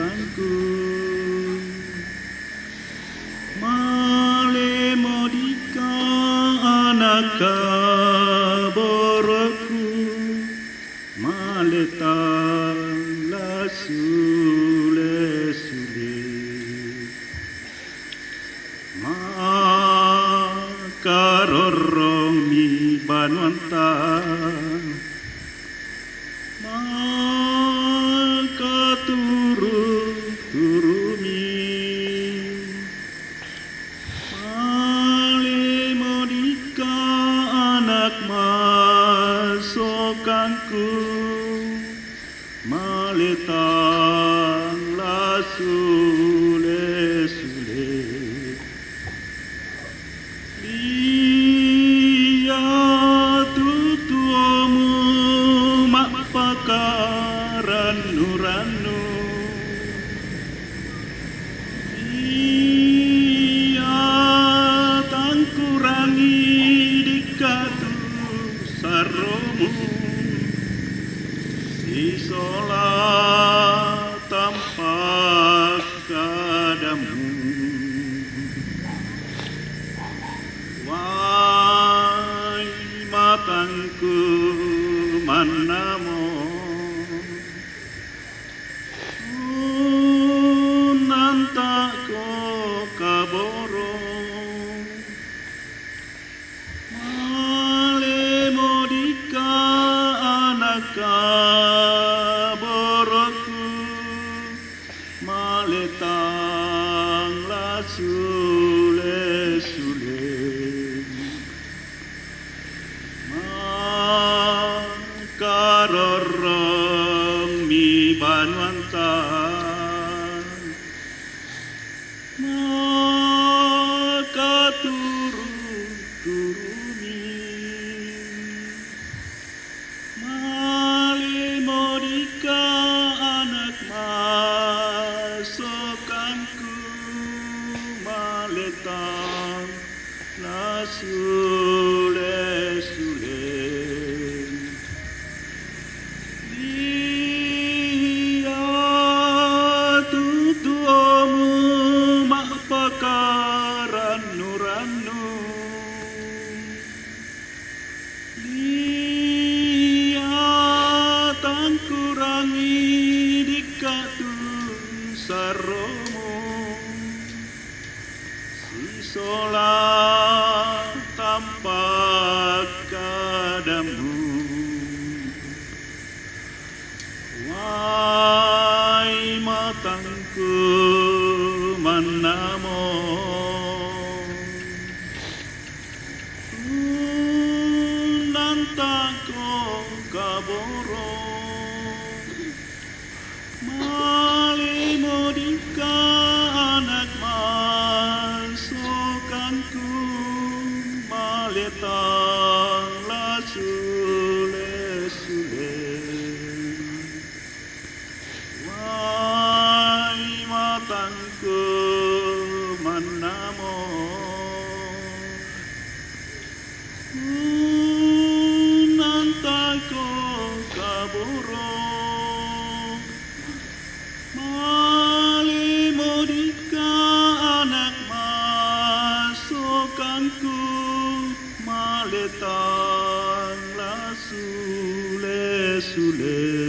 matangku. Male modika anaka boroku, male tala sule sule. Makarorong mi banwanta, makaturu turumi, male modika anak masokanku, male tangla sule sule. Tutuomu mak pakaranu-ranu, iya tangkurangi dikatu saromu, sisola tampak kadamu. Wai matangku manamo, nantako kaboro, male modika anaka boroku, male tangla sule sule. Makarorong mi banwanta, makaturu turumi, male modika anak masokanku, male tangla sule sule. Tutuomu mak pakaranu-ranu, dia tangkurangi dikatu saromo, sisola tampak kadamu. Wai matangku manamo, nantako kaboro, male modika anak masokanku, male tangla sule sule. Wai matangku manamo, nantako kaboro, male modika anak masokanku, male tangla sule sule.